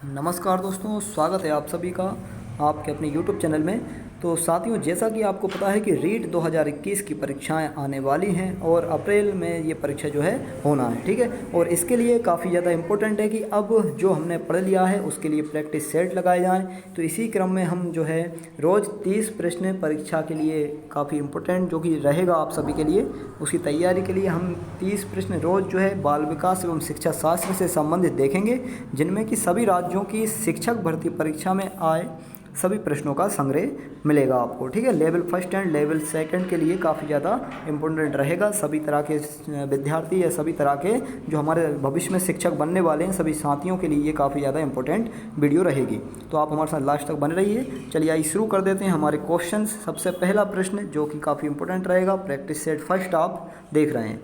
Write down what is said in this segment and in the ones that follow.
नमस्कार दोस्तों, स्वागत है आप सभी का आपके अपने YouTube चैनल में। तो साथियों, जैसा कि आपको पता है कि रीट 2021 की परीक्षाएं आने वाली हैं और अप्रैल में ये परीक्षा जो है होना है, ठीक है। और इसके लिए काफ़ी ज़्यादा इम्पोर्टेंट है कि अब जो हमने पढ़ लिया है उसके लिए प्रैक्टिस सेट लगाए जाएं। तो इसी क्रम में हम जो है रोज़ 30 प्रश्न परीक्षा के लिए काफ़ी इम्पोर्टेंट जो कि रहेगा आप सभी के लिए, उसकी तैयारी के लिए हम 30 प्रश्न रोज़ जो है बाल विकास एवं शिक्षा शास्त्र से संबंधित देखेंगे, जिनमें कि सभी राज्यों की शिक्षक भर्ती परीक्षा में आए सभी प्रश्नों का संग्रह मिलेगा आपको, ठीक है। Level first and level second के लिए काफ़ी ज़्यादा इम्पोर्टेंट रहेगा। सभी तरह के विद्यार्थी या सभी तरह के जो हमारे भविष्य में शिक्षक बनने वाले हैं सभी साथियों के लिए ये काफ़ी ज़्यादा इम्पोर्टेंट वीडियो रहेगी। तो आप हमारे साथ लास्ट तक बने रहिए। चलिए आइए शुरू कर देते हैं हमारे क्वेश्चन। सबसे पहला प्रश्न जो कि काफ़ी इंपॉर्टेंट रहेगा, प्रैक्टिस सेट फर्स्ट आप देख रहे हैं।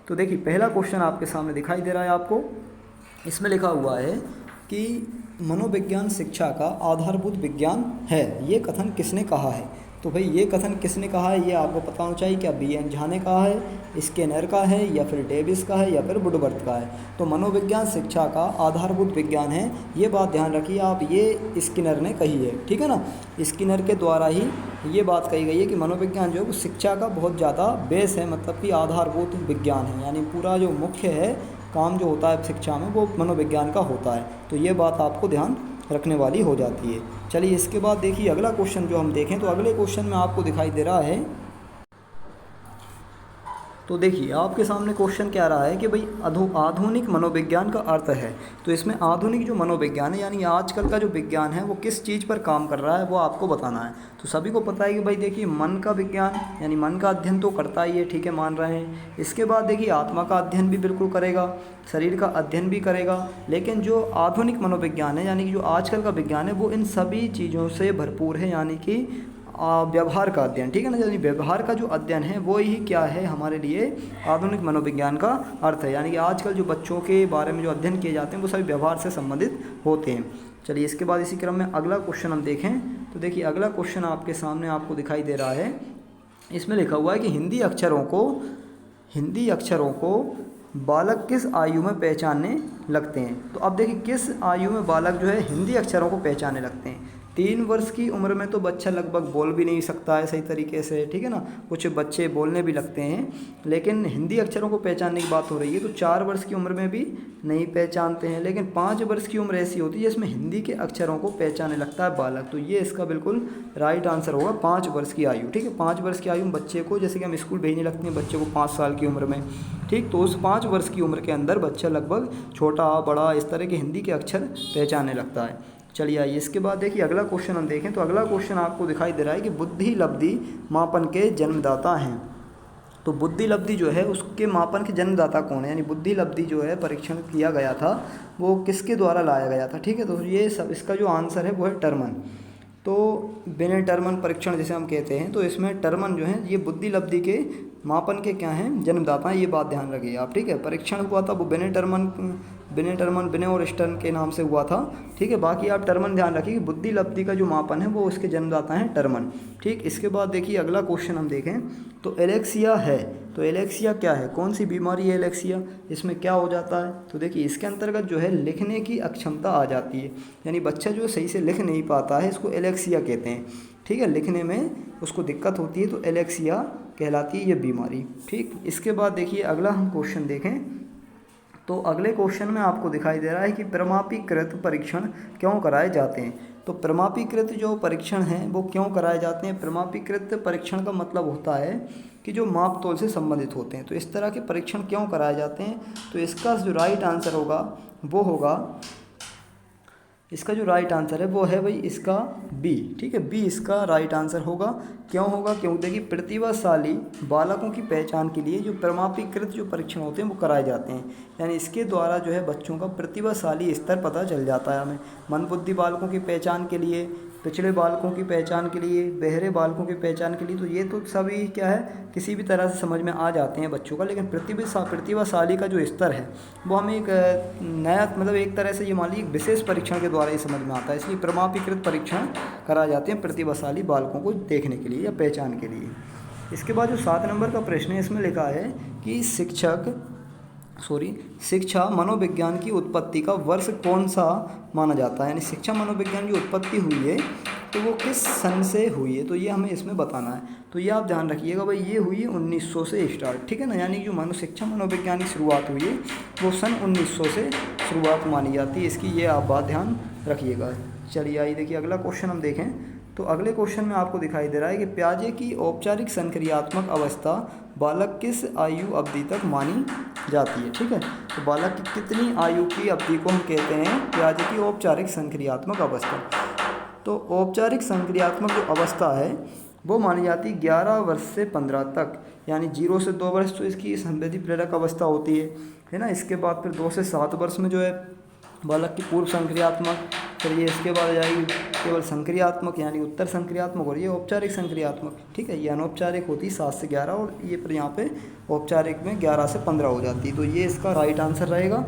तो देखिए, पहला क्वेश्चन आपके सामने दिखाई दे रहा है आपको। इसमें लिखा हुआ है कि मनोविज्ञान शिक्षा का आधारभूत विज्ञान है, ये कथन किसने कहा है। तो भाई ये कथन किसने कहा है ये आपको पता होना चाहिए। क्या बी.एन. झा ने कहा है, स्किनर का है, या फिर डेविस का है, या फिर वुडवर्थ का है। तो मनोविज्ञान शिक्षा का आधारभूत विज्ञान है, ये बात ध्यान रखिए आप, ये स्किनर ने कही है, ठीक है ना। स्किनर के द्वारा ही ये बात कही गई है कि मनोविज्ञान जो है वो शिक्षा का बहुत ज़्यादा बेस है, मतलब कि आधारभूत विज्ञान है, यानी पूरा जो मुख्य है काम जो होता है शिक्षा में वो मनोविज्ञान का होता है। तो ये बात आपको ध्यान रखने वाली हो जाती है। चलिए इसके बाद देखिए अगला क्वेश्चन जो हम देखें, तो अगले क्वेश्चन में आपको दिखाई दे रहा है। तो देखिए आपके सामने क्वेश्चन क्या आ रहा है कि भाई आधुनिक मनोविज्ञान का अर्थ है। तो इसमें आधुनिक जो मनोविज्ञान है यानी आजकल का जो विज्ञान है वो किस चीज़ पर काम कर रहा है वो आपको बताना है। तो सभी को पता है कि भाई देखिए मन का विज्ञान यानी मन का अध्ययन तो करता ही है, ठीक है, मान रहे हैं। इसके बाद देखिए आत्मा का अध्ययन भी बिल्कुल करेगा, शरीर का अध्ययन भी करेगा। लेकिन जो आधुनिक मनोविज्ञान है यानी कि जो आजकल का विज्ञान है वो इन सभी चीज़ों से भरपूर है, यानी कि व्यवहार का अध्ययन, ठीक है ना। यानी व्यवहार का जो अध्ययन है वो ही क्या है हमारे लिए आधुनिक मनोविज्ञान का अर्थ है। यानी कि आजकल जो बच्चों के बारे में जो अध्ययन किए जाते हैं वो सभी व्यवहार से संबंधित होते हैं। चलिए इसके बाद इसी क्रम में अगला क्वेश्चन हम देखें। तो देखिए अगला क्वेश्चन आपके सामने आपको दिखाई दे रहा है। इसमें लिखा हुआ है कि हिंदी अक्षरों को बालक किस आयु में पहचानने लगते हैं। तो अब देखिए किस आयु में बालक जो है हिंदी अक्षरों को पहचानने लगते हैं। 3 वर्ष की उम्र में तो बच्चा लगभग बोल भी नहीं सकता है सही तरीके से, ठीक है ना। कुछ बच्चे बोलने भी लगते हैं, लेकिन हिंदी अक्षरों को पहचानने की बात हो रही है तो 4 वर्ष की उम्र में भी नहीं पहचानते हैं। लेकिन 5 वर्ष की उम्र ऐसी होती है जिसमें हिंदी के अक्षरों को पहचानने लगता है बालक। तो ये इसका बिल्कुल राइट आंसर होगा, 5 वर्ष की आयु, ठीक है। 5 वर्ष की आयु में बच्चे को, जैसे कि हम स्कूल भेजने लगते हैं बच्चे को 5 साल की उम्र में, ठीक, तो उस 5 वर्ष की उम्र के अंदर बच्चा लगभग छोटा बड़ा इस तरह के हिंदी के अक्षर पहचानने लगता है। चलिए आइए इसके बाद देखिए अगला क्वेश्चन हम देखें। तो अगला क्वेश्चन आपको दिखाई दे रहा है कि बुद्धि लब्धि मापन के जन्मदाता हैं। तो बुद्धि लब्धि जो है उसके मापन के जन्मदाता कौन है, यानी बुद्धि लब्धि जो है परीक्षण किया गया था वो किसके द्वारा लाया गया था, ठीक है। तो ये सब इसका जो आंसर है वो है टर्मन। तो बेने टर्मन परीक्षण जिसे हम कहते हैं, तो इसमें टर्मन जो है ये बुद्धि लब्धि के मापन के क्या हैं, जन्मदाता हैं। ये बात ध्यान रखिए आप, ठीक है। परीक्षण हुआ था वो बेने और स्टर्न के नाम से हुआ था, ठीक है। बाकी आप टर्मन ध्यान रखिए कि बुद्धि लब्धि का जो मापन है वो उसके जन्मदाता हैं टर्मन, ठीक। इसके बाद देखिए अगला क्वेश्चन हम देखें। तो एलेक्सिया है, तो एलेक्सिया क्या है, कौन सी बीमारी है एलेक्सिया, इसमें क्या हो जाता है। तो देखिए इसके अंतर्गत जो है लिखने की अक्षमता आ जाती है, यानी बच्चा जो सही से लिख नहीं पाता है इसको एलेक्सिया कहते हैं, ठीक है। लिखने में उसको दिक्कत होती है तो एलेक्सिया कहलाती है ये बीमारी, ठीक। इसके बाद देखिए अगला हम क्वेश्चन देखें। तो अगले क्वेश्चन में आपको दिखाई दे रहा है कि प्रमापीकृत परीक्षण क्यों कराए जाते हैं। तो प्रमापीकृत जो परीक्षण हैं वो क्यों कराए जाते हैं। प्रमापीकृत परीक्षण का मतलब होता है कि जो माप तोल से संबंधित होते हैं। तो इस तरह के परीक्षण क्यों कराए जाते हैं, तो इसका जो राइट आंसर होगा वो होगा, इसका जो राइट आंसर है वो है भाई इसका बी, ठीक है। बी इसका राइट आंसर होगा। क्यों होगा, क्योंकि देखिए प्रतिभाशाली बालकों की पहचान के लिए जो प्रमापीकृत जो परीक्षण होते हैं वो कराए जाते हैं, यानी इसके द्वारा जो है बच्चों का प्रतिभाशाली स्तर पता चल जाता है हमें। मंदबुद्धि बालकों की पहचान के लिए, पिछड़े बालकों की पहचान के लिए, बहरे बालकों की पहचान के लिए, तो ये तो सभी क्या है किसी भी तरह से समझ में आ जाते हैं बच्चों का। लेकिन प्रतिभाशाली का जो स्तर है वो हमें एक नया, मतलब एक तरह से ये मान लीजिए विशेष परीक्षण के द्वारा ही समझ में आता है। इसलिए प्रमापीकृत परीक्षण कराए जाते हैं प्रतिभाशाली बालकों को देखने के लिए या पहचान के लिए। इसके बाद जो 7 नंबर का प्रश्न है इसमें लिखा है कि शिक्षक शिक्षा मनोविज्ञान की उत्पत्ति का वर्ष कौन सा माना जाता है, यानी शिक्षा मनोविज्ञान की उत्पत्ति हुई है तो वो किस सन से हुई है, तो ये हमें इसमें बताना है। तो ये आप ध्यान रखिएगा भाई, ये हुई है 1900 से स्टार्ट, ठीक है ना, यानी जो शिक्षा मनोविज्ञान की शुरुआत हुई है वो सन 1900 से शुरुआत मानी जाती है इसकी, ये आप बात ध्यान रखिएगा। चलिए आइए देखिए अगला क्वेश्चन हम देखें। तो अगले क्वेश्चन में आपको दिखाई दे रहा है कि प्याजे की औपचारिक संक्रियात्मक अवस्था बालक किस आयु अवधि तक मानी जाती है, ठीक है। तो बालक की कितनी आयु की अवधि को हम कहते हैं प्याजे की औपचारिक संक्रियात्मक अवस्था। तो औपचारिक संक्रियात्मक जो अवस्था है वो मानी जाती है 11 वर्ष से 15 तक, यानी 0 से 2 वर्ष तो इसकी संवेदी प्रेरक अवस्था होती है ना। इसके बाद फिर 2 से 7 वर्ष में जो है बालक की पूर्व संक्रियात्मक, फिर ये इसके बाद आ जाएगी केवल संक्रियात्मक यानी उत्तर संक्रियात्मक, और ये औपचारिक संक्रियात्मक, ठीक है। ये अनौपचारिक होती है 7 से 11 और ये पर यहाँ पे औपचारिक में 11 से 15 हो जाती है, तो ये इसका राइट आंसर रहेगा।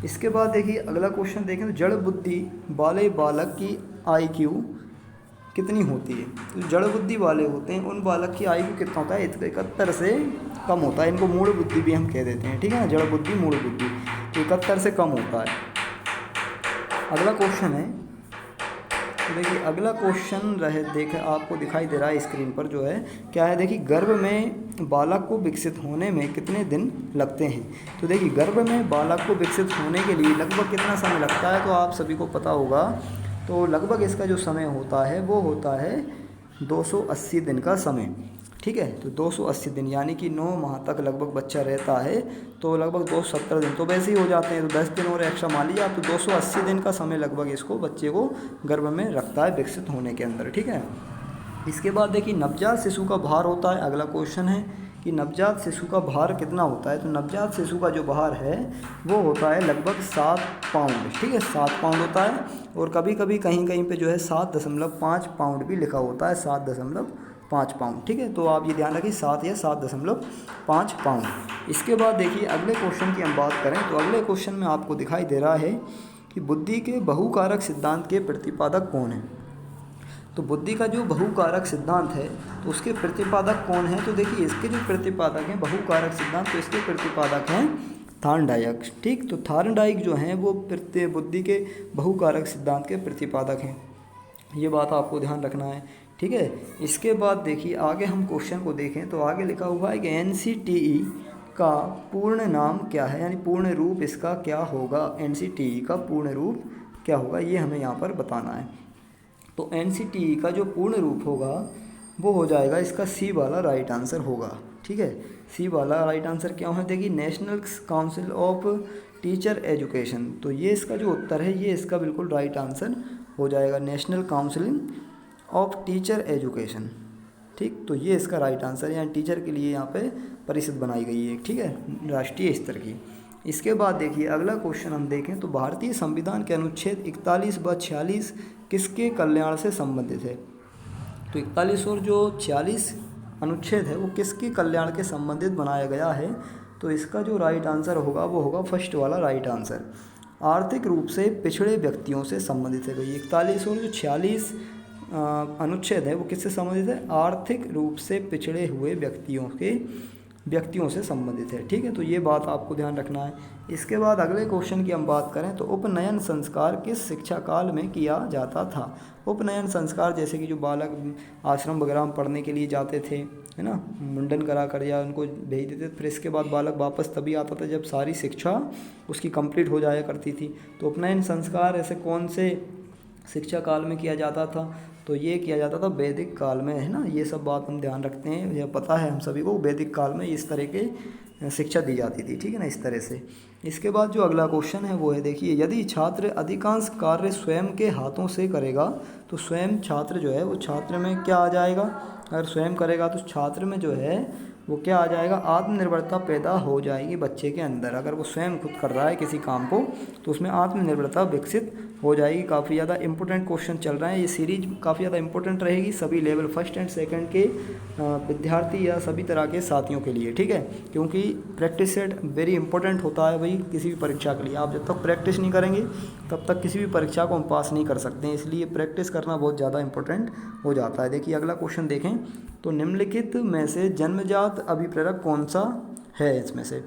इसके बाद देखिए अगला क्वेश्चन देखें तो जड़ बुद्धि वाले बालक की IQ कितनी होती है। तो जड़ बुद्धि वाले होते हैं उन बालक की IQ कितना होता है, 71 से कम होता है, इनको मूढ़ बुद्धि भी हम कह देते हैं, ठीक है ना, जड़ बुद्धि मूढ़ बुद्धि, तो 71 से कम होता है। अगला क्वेश्चन है, तो देखिए अगला क्वेश्चन देखे आपको दिखाई दे रहा है स्क्रीन पर, जो है क्या है, देखिए गर्भ में बालक को विकसित होने में कितने दिन लगते हैं। तो देखिए गर्भ में बालक को विकसित होने के लिए लगभग कितना समय लगता है, तो आप सभी को पता होगा, तो लगभग इसका जो समय होता है वो होता है 280 दिन का समय, ठीक है। तो 280 दिन यानी कि 9 माह तक लगभग बच्चा रहता है, तो लगभग 270 दिन तो वैसे ही हो जाते हैं, तो 10 दिन और एक्स्ट्रा मान लीजिए आप, तो 280 दिन का समय लगभग इसको बच्चे को गर्भ में रखता है विकसित होने के अंदर, ठीक है। इसके बाद देखिए नवजात शिशु का भार होता है, अगला क्वेश्चन है कि नवजात शिशु का भार कितना होता है। तो नवजात शिशु का जो भार है वो होता है लगभग 7 पाउंड, ठीक है, 7 पाउंड होता है, और कभी कभी कहीं कहीं पे जो है 7.5 पाउंड भी लिखा होता है, 7.5 पाउंड, ठीक है। तो आप ये ध्यान रखिए 7 या 7.5 पाउंड। इसके बाद देखिए अगले क्वेश्चन की हम बात करें तो अगले क्वेश्चन में आपको दिखाई दे रहा है कि बुद्धि के बहुकारक सिद्धांत के प्रतिपादक कौन है। तो बुद्धि का जो बहुकारक सिद्धांत है तो उसके प्रतिपादक कौन है। तो देखिए इसके जो प्रतिपादक हैं बहुकारक सिद्धांत, तो इसके प्रतिपादक हैं थार्नडाइक, ठीक। तो थार्नडाइक जो हैं वो बुद्धि के बहुकारक सिद्धांत के प्रतिपादक हैं, ये बात आपको ध्यान रखना है, ठीक है। इसके बाद देखिए आगे हम क्वेश्चन को देखें तो आगे लिखा हुआ है कि NCTE का पूर्ण नाम क्या है, यानी पूर्ण रूप इसका क्या होगा, NCTE का पूर्ण रूप क्या होगा, ये हमें यहाँ पर बताना है। तो NCTE का जो पूर्ण रूप होगा वो हो जाएगा इसका C वाला राइट आंसर होगा, ठीक है। C वाला राइट आंसर क्या है, देखिए national council of teacher education, तो ये इसका जो उत्तर है ये इसका बिल्कुल राइट आंसर हो जाएगा, national council of teacher education, ठीक। तो ये इसका राइट आंसर है, यानी टीचर के लिए यहाँ पे परिषद बनाई गई है, ठीक है, राष्ट्रीय स्तर की। इसके बाद देखिए अगला क्वेश्चन हम देखें तो भारतीय संविधान के अनुच्छेद 41 व 46 किसके कल्याण से संबंधित है। तो 41 और जो 46 अनुच्छेद है वो किसके कल्याण के संबंधित बनाया गया है। तो इसका जो राइट आंसर होगा वो होगा फर्स्ट वाला राइट आंसर, आर्थिक रूप से पिछड़े व्यक्तियों से संबंधित है। तो 41 और जो 46 अनुच्छेद है वो किससे संबंधित है, आर्थिक रूप से पिछड़े हुए व्यक्तियों से संबंधित है, ठीक है। तो ये बात आपको ध्यान रखना है। इसके बाद अगले क्वेश्चन की हम बात करें तो उपनयन संस्कार किस शिक्षा काल में किया जाता था। उपनयन संस्कार जैसे कि जो बालक आश्रम वगैरह में पढ़ने के लिए जाते थे, है ना, मुंडन करा कर या उनको भेज देते थे, फिर इसके बाद बालक वापस तभी आता था जब सारी शिक्षा उसकी कंप्लीट हो जाया करती थी। तो उपनयन संस्कार ऐसे कौन से शिक्षा काल में किया जाता था, तो ये किया जाता था वैदिक काल में, है ना। ये सब बात हम ध्यान रखते हैं, यह पता है हम सभी को, वैदिक काल में इस तरह के शिक्षा दी जाती थी, ठीक है ना, इस तरह से। इसके बाद जो अगला क्वेश्चन है वो है, देखिए यदि छात्र अधिकांश कार्य स्वयं के हाथों से करेगा तो स्वयं छात्र जो है वो छात्र में क्या आ जाएगा, अगर स्वयं करेगा तो छात्र में जो है वो क्या आ जाएगा, आत्मनिर्भरता पैदा हो जाएगी बच्चे के अंदर। अगर वो स्वयं खुद कर रहा है किसी काम को तो उसमें आत्मनिर्भरता विकसित हो जाएगी। काफ़ी ज़्यादा इंपॉर्टेंट क्वेश्चन चल रहे हैं, ये सीरीज काफ़ी ज़्यादा इंपॉर्टेंट रहेगी सभी लेवल फर्स्ट एंड सेकंड के विद्यार्थी या सभी तरह के साथियों के लिए, ठीक है। क्योंकि प्रैक्टिस सेट वेरी इंपॉर्टेंट होता है भाई किसी भी परीक्षा के लिए। आप जब तक प्रैक्टिस नहीं करेंगे तब तक किसी भी परीक्षा को हम पास नहीं कर सकते हैं, इसलिए प्रैक्टिस करना बहुत ज़्यादा इंपॉर्टेंट हो जाता है। देखिए अगला क्वेश्चन देखें तो निम्नलिखित में से जन्मजात अभिप्रेरक कौन सा है इसमें से।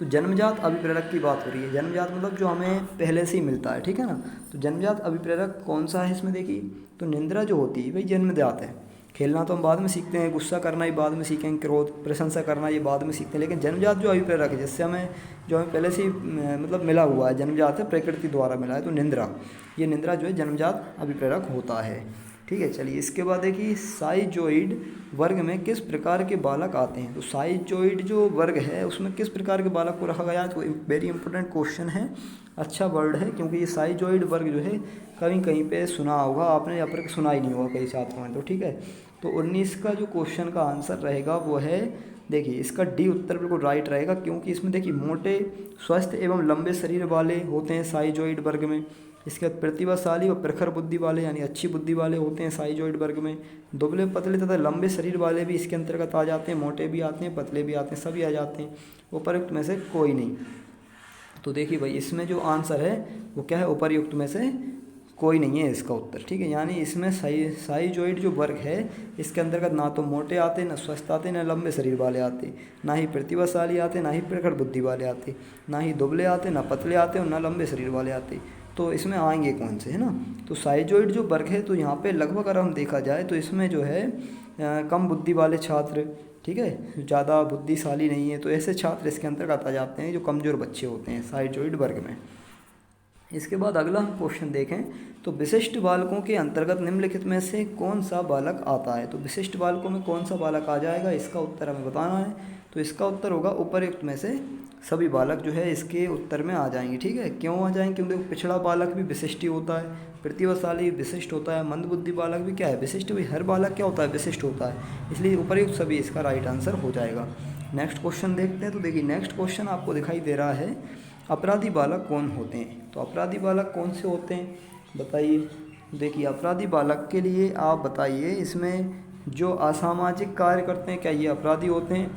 तो जन्मजात अभिप्रेरक की बात हो रही है। जन्मजात मतलब जो हमें पहले से ही मिलता है, ठीक है ना। तो जन्मजात अभिप्रेरक कौन सा है इसमें देखिए, तो निंद्रा जो होती है भाई जन्मजात है। खेलना तो हम बाद में सीखते हैं, गुस्सा करना ही बाद में सीखेंगे, क्रोध प्रशंसा करना ये बाद में सीखते हैं, लेकिन जन्मजात जो अभिप्रेरक है जिससे हमें जो हमें पहले से ही मतलब मिला हुआ है, जन्मजात है, प्रकृति द्वारा मिला है, तो निंद्रा, ये निंद्रा जो है जन्मजात अभिप्रेरक होता है। ठीक है, चलिए इसके बाद देखिए साइजोइड वर्ग में किस प्रकार के बालक आते हैं। तो साइजोइड जो वर्ग है उसमें किस प्रकार के बालक को रखा गया है, तो वेरी इंपॉर्टेंट क्वेश्चन है, अच्छा वर्ड है, क्योंकि ये साइजोइड वर्ग जो है कहीं कहीं पे सुना होगा आपने या फिर सुना ही नहीं होगा कई छात्रों ने। तो ठीक है, तो 19 का जो क्वेश्चन का आंसर रहेगा वो है, देखिए इसका डी उत्तर बिल्कुल राइट रहेगा, क्योंकि इसमें देखिए मोटे स्वस्थ एवं लंबे शरीर वाले होते हैं साइजोइड वर्ग में। इसके बाद प्रतिभाशाली व प्रखर बुद्धि वाले यानी अच्छी बुद्धि वाले होते हैं साइजोइड वर्ग में। दुबले पतले तथा लंबे शरीर वाले भी इसके अंतर्गत आ जाते हैं, मोटे भी आते हैं, पतले भी आते हैं, सभी आ जाते हैं, उपर्युक्त में से कोई नहीं। तो देखिए भाई इसमें जो आंसर है वो क्या है, उपर्युक्त में से कोई नहीं है इसका उत्तर। ठीक है, यानी इसमें साइजोइड जो वर्ग है इसके अंतर्गत ना तो मोटे आते, ना स्वस्थ आते, ना लंबे शरीर वाले आते, ना ही प्रतिभाशाली आते, ना ही प्रखर बुद्धि वाले आते, ना ही दुबले आते, ना पतले आते और ना लंबे शरीर वाले आते। तो इसमें आएंगे कौन से, है ना। तो साइजोइड जो वर्ग है तो यहाँ पे लगभग अगर हम देखा जाए तो इसमें जो है कम बुद्धि वाले छात्र, ठीक है, ज़्यादा बुद्धिशाली नहीं है, तो ऐसे छात्र इसके अंतर्गत आ जाते हैं जो कमज़ोर बच्चे होते हैं साइजोइड वर्ग में। इसके बाद अगला हम क्वेश्चन देखें तो विशिष्ट बालकों के अंतर्गत निम्नलिखित में से कौन सा बालक आता है। तो विशिष्ट बालकों में कौन सा बालक आ जाएगा, इसका उत्तर हमें बताना है। तो इसका उत्तर होगा उपर्युक्त में से सभी बालक जो है इसके उत्तर में आ जाएंगे। ठीक है, क्यों आ जाएंगे, क्योंकि पिछड़ा बालक भी विशिष्ट ही होता है, प्रतिभाशाली विशिष्ट होता है, मंदबुद्धि बालक भी क्या है, विशिष्ट भी, हर बालक क्या होता है, विशिष्ट होता है, इसलिए उपर्युक्त सभी इसका राइट आंसर हो जाएगा। नेक्स्ट क्वेश्चन देखते हैं। तो देखिए नेक्स्ट क्वेश्चन आपको दिखाई दे रहा है, अपराधी बालक कौन होते हैं। तो अपराधी बालक कौन से होते हैं बताइए। देखिए अपराधी बालक के लिए आप बताइए, इसमें जो असामाजिक कार्य करते हैं क्या ये अपराधी होते हैं,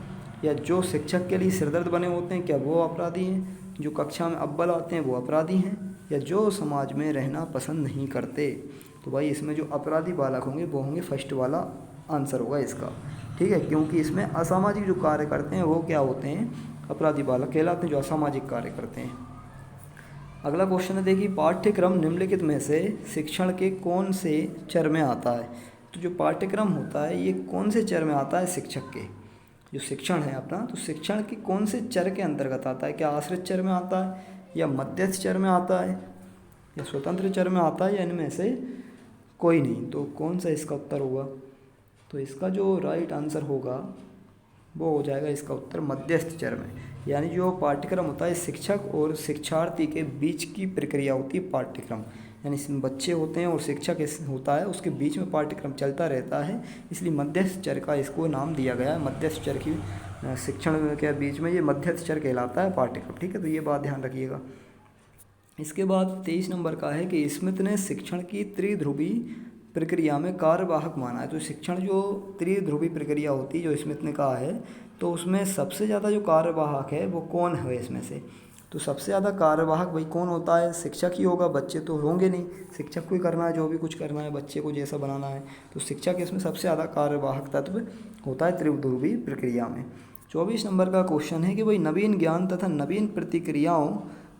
या जो शिक्षक के लिए सिरदर्द बने होते हैं क्या वो अपराधी हैं, जो कक्षा में अव्वल आते हैं वो अपराधी हैं, या जो समाज में रहना पसंद नहीं करते। तो भाई इसमें जो अपराधी बालक होंगे वो होंगे फर्स्ट वाला आंसर होगा इसका। ठीक है, क्योंकि इसमें असामाजिक जो कार्य करते हैं वो क्या होते हैं, अपराधी बालक कहलाते हैं, जो असामाजिक कार्य करते हैं। अगला क्वेश्चन है देखिए, पाठ्यक्रम निम्नलिखित में से शिक्षण के कौन से चर में आता है। तो जो पाठ्यक्रम होता है ये कौन से चर में आता है, शिक्षक के जो शिक्षण है अपना, तो शिक्षण के कौन से चर के अंतर्गत आता है, क्या आश्रित चर में आता है, या मध्यस्थ चर में आता है, या स्वतंत्र चर में आता है, या इनमें से कोई नहीं। तो कौन सा इसका उत्तर होगा, तो इसका जो राइट आंसर होगा वो हो जाएगा इसका उत्तर मध्यस्थ चर में। यानी जो पाठ्यक्रम होता है शिक्षक और शिक्षार्थी के बीच की प्रक्रिया होती है पाठ्यक्रम, यानी इसमें बच्चे होते हैं और शिक्षक होता है, उसके बीच में पाठ्यक्रम चलता रहता है, इसलिए मध्यस्थ चर का इसको नाम दिया गया है। मध्यस्थ चर की शिक्षण के बीच में ये मध्यस्थ चर कहलाता है पाठ्यक्रम। ठीक है, तो ये बात ध्यान रखिएगा। इसके बाद 23 नंबर का है कि स्मिथ ने शिक्षण की त्रिध्रुवी प्रक्रिया में कार्यवाहक माना है। तो शिक्षण जो त्रिध्रुवी प्रक्रिया होती है जो स्मिथ ने कहा है, तो उसमें सबसे ज़्यादा जो कार्यवाहक है वो कौन है इसमें से। तो सबसे ज़्यादा कार्यवाहक भाई कौन होता है, शिक्षक ही होगा, बच्चे तो होंगे नहीं, शिक्षक को ही करना है जो भी कुछ करना है, बच्चे को जैसा बनाना है, तो शिक्षक इसमें सबसे ज़्यादा कार्यवाहक तत्व होता है त्रिध्रुवी प्रक्रिया में। 24 नंबर का क्वेश्चन है कि भाई नवीन ज्ञान तथा नवीन प्रतिक्रियाओं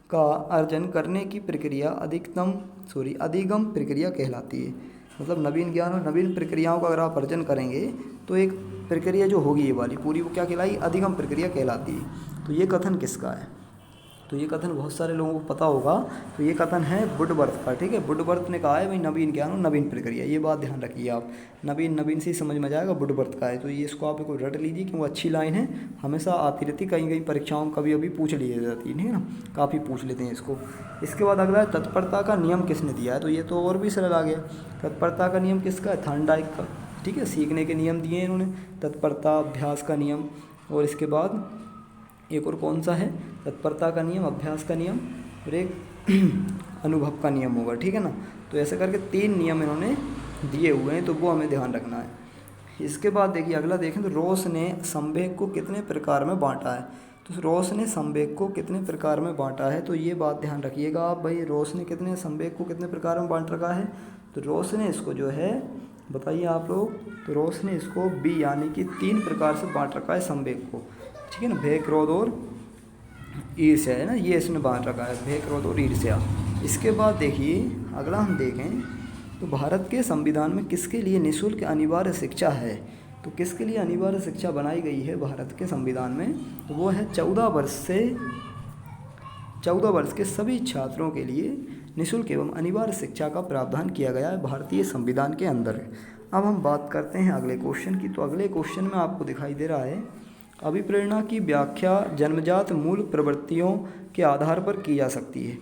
का अर्जन करने की प्रक्रिया अधिगम प्रक्रिया कहलाती है। मतलब नवीन ज्ञान और नवीन प्रक्रियाओं का अगर आप अर्जन करेंगे तो एक प्रक्रिया जो होगी ये वाली पूरी वो क्या कहलाई, अधिगम प्रक्रिया कहलाती है। तो ये कथन किसका है, तो ये कथन बहुत सारे लोगों को पता होगा। तो ये कथन है वुडवर्थ का। ठीक है, वुडवर्थ ने कहा है भाई नवीन ज्ञान और नवीन प्रक्रिया, ये बात ध्यान रखिए आप, नवीन से ही समझ में जाएगा वुडवर्थ का है। तो ये इसको आप कोई रट लीजिए क्योंकि अच्छी लाइन है, हमेशा आती रहती, कहीं परीक्षाओं कभी अभी पूछ ली जाती है ना, काफ़ी पूछ लेते हैं इसको। इसके बाद अगला है तत्परता का नियम किसने दिया है। तो ये तो और भी सरल आ गया, तत्परता का नियम किसका है, थॉर्नडाइक का। ठीक है, सीखने के नियम दिए हैं इन्होंने, तत्परता, अभ्यास का नियम, और इसके बाद एक और कौन सा है, तत्परता का नियम, अभ्यास का नियम और एक अनुभव का नियम होगा। ठीक है ना, तो ऐसे करके 3 नियम इन्होंने दिए हुए हैं, तो वो हमें ध्यान रखना है। इसके बाद देखिए अगला देखें तो रॉस ने संवेग को कितने प्रकार में बांटा है। तो रॉस ने संवेग को कितने प्रकार में बांटा है, तो ये बात ध्यान रखिएगा आप भाई, रॉस ने कितने संवेग को कितने प्रकार में बांट रखा है। तो रॉस ने इसको जो है बताइए आप लोग, तो रॉस ने इसको बी यानी कि 3 प्रकार से बांट रखा है संवेग को। ठीक है ना, भय, क्रोध और ईर्ष्या है ना, ये इसने बांध रखा है, भय, क्रोध और ईर्ष्या। इसके बाद देखिए अगला हम देखें तो भारत के संविधान में किसके लिए निःशुल्क अनिवार्य शिक्षा है। तो किसके लिए अनिवार्य शिक्षा बनाई गई है भारत के संविधान में, तो वो है 14 वर्ष के सभी छात्रों के लिए निःशुल्क एवं अनिवार्य शिक्षा का प्रावधान किया गया है भारतीय संविधान के अंदर। अब हम बात करते हैं अगले क्वेश्चन की। तो अगले क्वेश्चन में आपको दिखाई दे रहा है, अभिप्रेरणा की व्याख्या जन्मजात मूल प्रवृत्तियों के आधार पर की जा सकती है।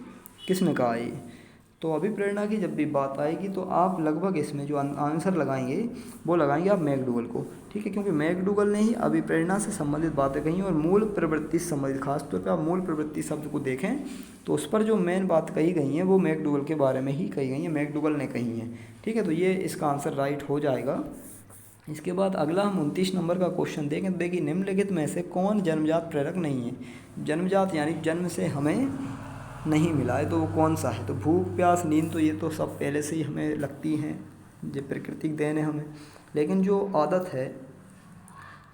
किसने कहा है? तो अभिप्रेरणा की जब भी बात आएगी तो आप लगभग इसमें जो आंसर लगाएंगे वो लगाएंगे आप मैकडूगल को, ठीक है, क्योंकि मैकडूगल ने ही अभिप्रेरणा से संबंधित बातें कही और मूल प्रवृत्ति से संबंधित, खासतौर पर आप मूल प्रवृत्ति शब्द को देखें तो उस पर जो मेन बात कही गई है वो मैकडूगल के बारे में ही कही गई है, मैकडूगल ने कही है, ठीक है। तो ये इसका आंसर राइट हो जाएगा। इसके बाद अगला हम 29 नंबर का क्वेश्चन देखें। तो देखिए निम्नलिखित में से कौन जन्मजात प्रेरक नहीं है। जन्मजात यानी जन्म से हमें नहीं मिला है, तो वो कौन सा है। तो भूख, प्यास, नींद तो ये तो सब पहले से ही हमें लगती हैं, ये प्राकृतिक देन है हमें। लेकिन जो आदत है,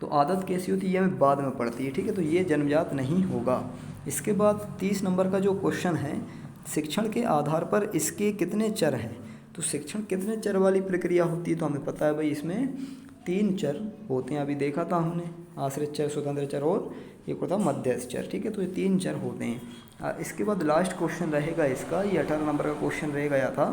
तो आदत कैसी होती है ये हमें बाद में पड़ती है, ठीक है। तो ये जन्मजात नहीं होगा। इसके बाद 30 नंबर का जो क्वेश्चन है, शिक्षण के आधार पर इसके कितने चर हैं। तो शिक्षण कितने चर वाली प्रक्रिया होती है, तो हमें पता है भाई इसमें 3 चर होते हैं। अभी देखा था हमने, आश्रित चर, स्वतंत्र चर और एक होता मध्यस्थ चर, ठीक है। तो ये 3 चर होते हैं। इसके बाद लास्ट क्वेश्चन रहेगा इसका, ये 18 नंबर का क्वेश्चन रह गया था।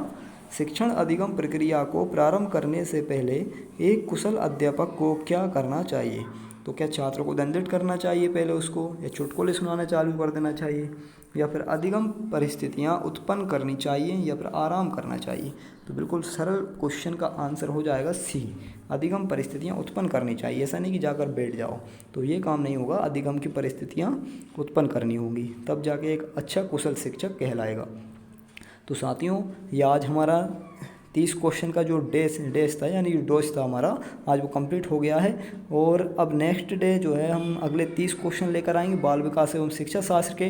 शिक्षण अधिगम प्रक्रिया को प्रारंभ करने से पहले एक कुशल अध्यापक को क्या करना चाहिए। तो क्या छात्र को दंडित करना चाहिए पहले उसको, या चुटकुले सुनाना चालू कर देना चाहिए, या फिर अधिगम परिस्थितियां उत्पन्न करनी चाहिए, या फिर आराम करना चाहिए। तो बिल्कुल सरल क्वेश्चन का आंसर हो जाएगा सी, अधिगम परिस्थितियां उत्पन्न करनी चाहिए। ऐसा नहीं कि जाकर बैठ जाओ, तो ये काम नहीं होगा, अधिगम की परिस्थितियां उत्पन्न करनी होंगी, तब जाके एक अच्छा कुशल शिक्षक कहलाएगा। तो साथियों ये आज हमारा 30 क्वेश्चन का जो डेज था यानी डोज था हमारा, आज वो कंप्लीट हो गया है। और अब नेक्स्ट डे जो है हम अगले 30 क्वेश्चन लेकर आएंगे बाल विकास एवं शिक्षा शास्त्र के,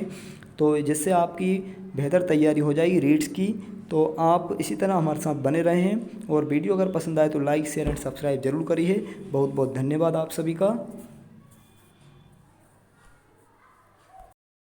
तो जिससे आपकी बेहतर तैयारी हो जाएगी रीड्स की। तो आप इसी तरह हमारे साथ बने रहें, और वीडियो अगर पसंद आए तो लाइक, शेयर एंड सब्सक्राइब जरूर करिए। बहुत बहुत धन्यवाद आप सभी का।